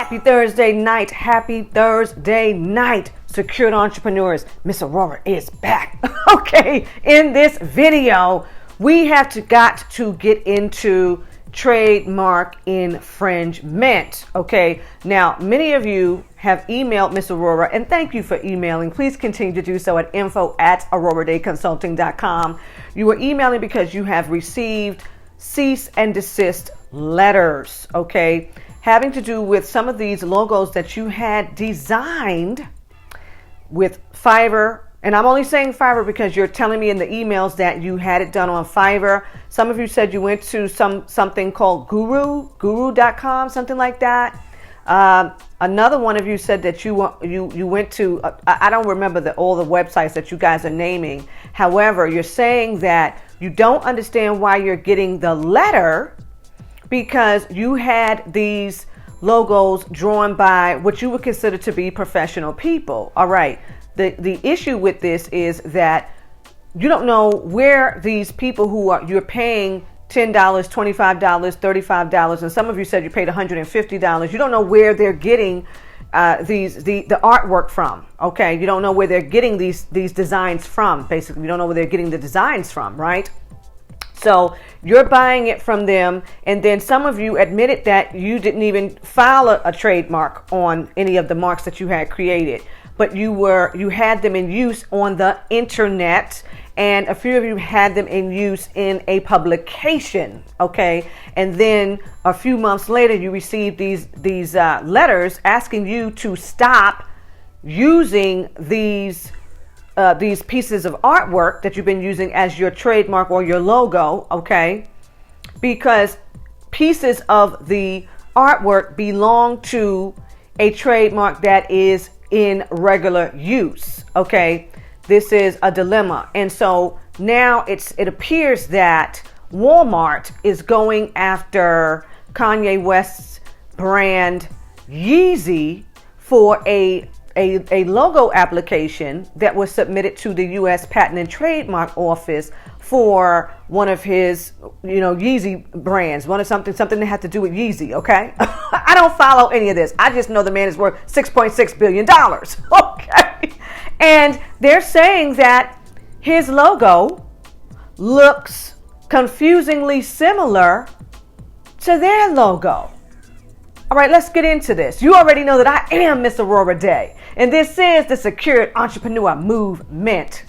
Happy Thursday night. Happy Thursday night. Secured entrepreneurs. Miss Aurorah is back. Okay. In this video, we got to get into trademark infringement. Okay. Now, many of you have emailed Miss Aurorah, and thank you for emailing. Please continue to do so at info@aurorahdayconsulting.com. You are emailing because you have received cease and desist letters. Okay. Having to do with some of these logos that you had designed with Fiverr. And I'm only saying Fiverr because you're telling me in the emails that you had it done on Fiverr. Some of you said you went to something called guru.com, something like that. Another one of you said that you went to, I don't remember all the websites that you guys are naming. However, you're saying that you don't understand why you're getting the letter because you had these logos drawn by what you would consider to be professional people. All right. The issue with this is that you don't know where these people you're paying $10, $25, $35, and some of you said you paid $150. You don't know where they're getting the artwork from. Okay. You don't know where they're getting these designs from. Basically, you don't know where they're getting the designs from, right? So you're buying it from them, and then some of you admitted that you didn't even file a trademark on any of the marks that you had created, but you had them in use on the internet, and a few of you had them in use in a publication. Okay, and then a few months later, you received these letters asking you to stop using these pieces of artwork that you've been using as your trademark or your logo, okay? Because pieces of the artwork belong to a trademark that is in regular use, okay? This is a dilemma. And so now it appears that Walmart is going after Kanye West's brand Yeezy for a logo application that was submitted to the U.S. Patent and Trademark Office for one of his, Yeezy brands, something that had to do with Yeezy. Okay, I don't follow any of this. I just know the man is worth $6.6 billion. Okay, and they're saying that his logo looks confusingly similar to their logo. All right, let's get into this. You already know that I am Miss Aurorah Dey, and this is the Secured Entrepreneur Movement.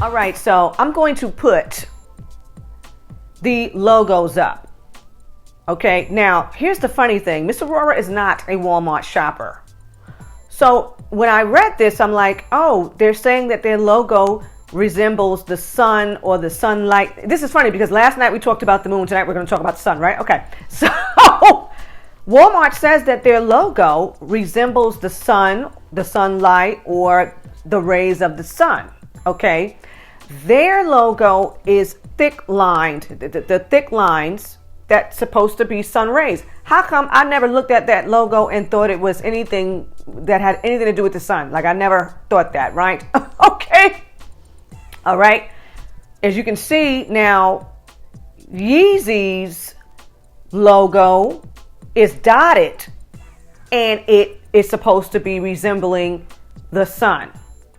All right, so I'm going to put the logos up. Okay, now here's the funny thing. Miss Aurorah is not a Walmart shopper. So when I read this, I'm like, oh, they're saying that their logo resembles the sun or the sunlight. This is funny because last night we talked about the moon. Tonight we're going to talk about the sun, right? Okay. So Walmart says that their logo resembles the sun, the sunlight, or the rays of the sun. Okay. Their logo is thick lined, the thick lines that's supposed to be sun rays. How come I never looked at that logo and thought it was anything that had anything to do with the sun? Like I never thought that, right? Okay. All right. As you can see now, Yeezy's logo is dotted and it is supposed to be resembling the sun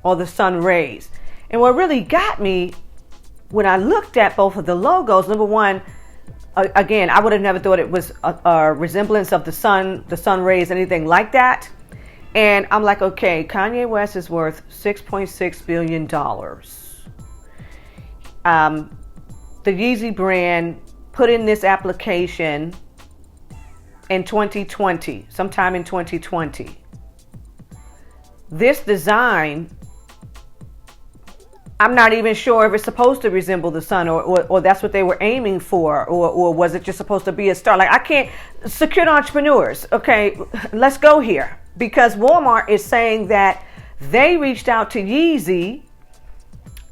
or the sun rays. And what really got me when I looked at both of the logos, number one, again, I would have never thought it was a resemblance of the sun rays, anything like that. And I'm like, okay, Kanye West is worth $6.6 billion. The Yeezy brand put in this application in 2020, sometime in 2020. This design, I'm not even sure if it's supposed to resemble the sun or that's what they were aiming for, or was it just supposed to be a star? Like I can't, Secured Entrepreneurs, okay, let's go here. Because Walmart is saying that they reached out to Yeezy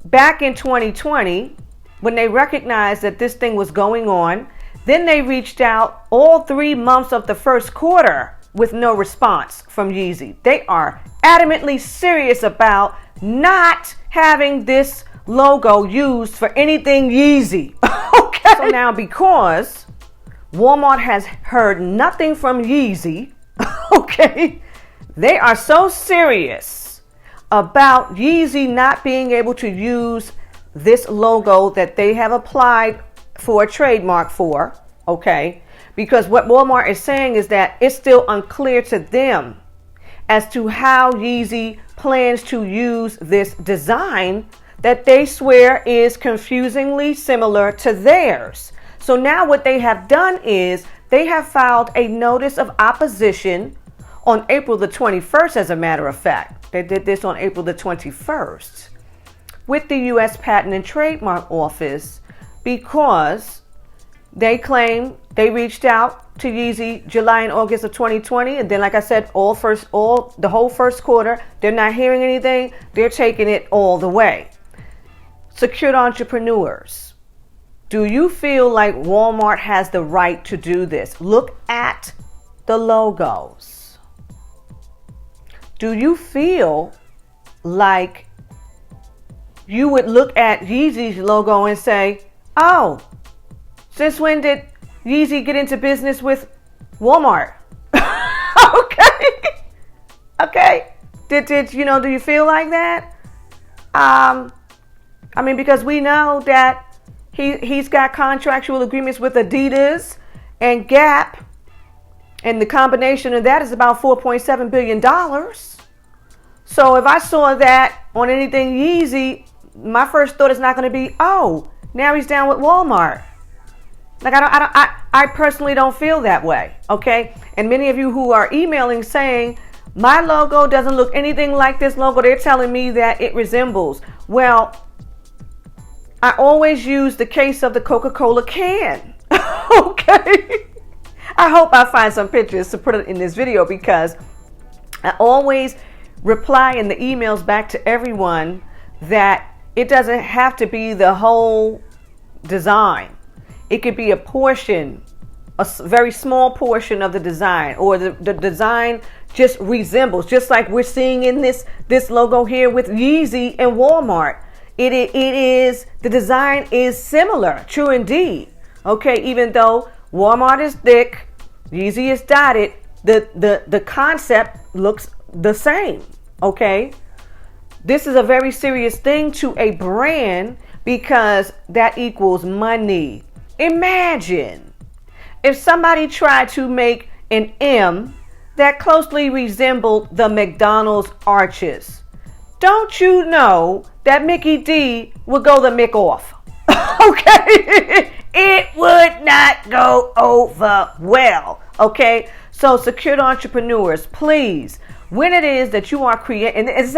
back in 2020 when they recognized that this thing was going on. Then they reached out all 3 months of the first quarter with no response from Yeezy. They are adamantly serious about not having this logo used for anything Yeezy. Okay. So now, because Walmart has heard nothing from Yeezy, okay, they are so serious about Yeezy not being able to use this logo that they have applied for a trademark for, okay, because what Walmart is saying is that it's still unclear to them as to how Yeezy plans to use this design that they swear is confusingly similar to theirs. So now what they have done is they have filed a notice of opposition on April the 21st, as a matter of fact. They did this on April the 21st with the U.S. Patent and Trademark Office because they claim they reached out to Yeezy July and August of 2020, and then, like I said, the whole first quarter, they're not hearing anything. They're taking it all the way. Secured entrepreneurs, do you feel like Walmart has the right to do this? Look at the logos. Do you feel like you would look at Yeezy's logo and say, oh, since when did Yeezy get into business with Walmart? Okay. Did you know, do you feel like that? I mean, because we know that he's got contractual agreements with Adidas and Gap, and the combination of that is about $4.7 billion. So if I saw that on anything Yeezy, my first thought is not going to be, oh, now he's down with Walmart. Like, I personally don't feel that way, okay? And many of you who are emailing saying, my logo doesn't look anything like this logo, they're telling me that it resembles. Well, I always use the case of the Coca-Cola can, okay? I hope I find some pictures to put it in this video, because I always reply in the emails back to everyone that it doesn't have to be the whole design. It could be a portion, a very small portion of the design, or the design just resembles, just like we're seeing in this logo here with Yeezy and Walmart. It is, the design is similar, true indeed. Okay, even though Walmart is thick, Yeezy is dotted, the concept looks the same. Okay, this is a very serious thing to a brand, because that equals money. Imagine if somebody tried to make an M that closely resembled the McDonald's arches. Don't you know that Mickey D would go the Mick off? Okay, it would not go over well. Okay, so secured entrepreneurs, please, when it is that you are creating, and this is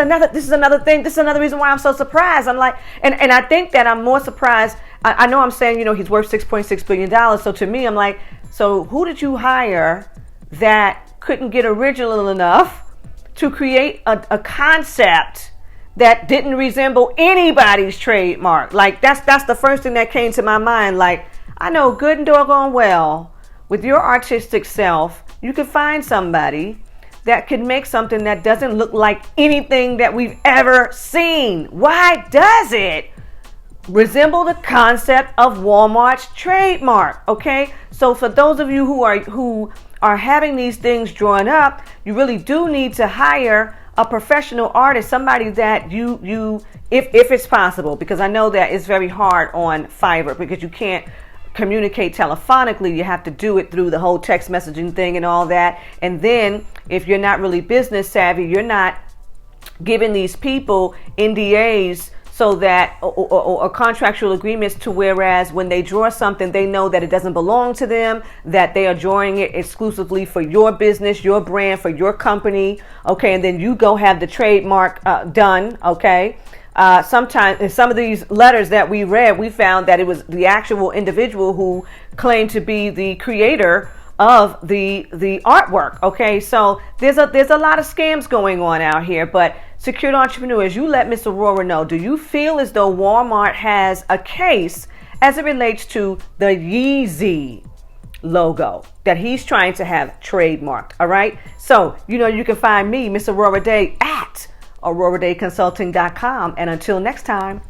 another thing, this is another reason why I'm so surprised. I'm like, and I think that I'm more surprised. I know I'm saying, he's worth $6.6 billion. So to me, I'm like, so who did you hire that couldn't get original enough to create a concept that didn't resemble anybody's trademark? Like, that's the first thing that came to my mind. Like, I know good and doggone well, with your artistic self, you could find somebody that could make something that doesn't look like anything that we've ever seen. Why does it resemble the concept of Walmart's trademark? Okay, so for those of you who are having these things drawn up, you really do need to hire a professional artist, somebody that you if it's possible, because I know that it's very hard on Fiverr, because you can't communicate telephonically. You have to do it through the whole text messaging thing and all that. And then if you're not really business savvy, you're not giving these people NDAs, so that or contractual agreements, to whereas when they draw something, they know that it doesn't belong to them, that they are drawing it exclusively for your business, your brand, for your company. Okay, and then you go have the trademark done. Okay. Sometimes in some of these letters that we read, we found that it was the actual individual who claimed to be the creator of the artwork. Okay, so there's a lot of scams going on out here. But secured entrepreneurs, you let Miss Aurorah know. Do you feel as though Walmart has a case as it relates to the Yeezy logo that he's trying to have trademarked? All right, so you can find me, Miss Aurorah Dey, at AurorahDayConsulting.com. And until next time.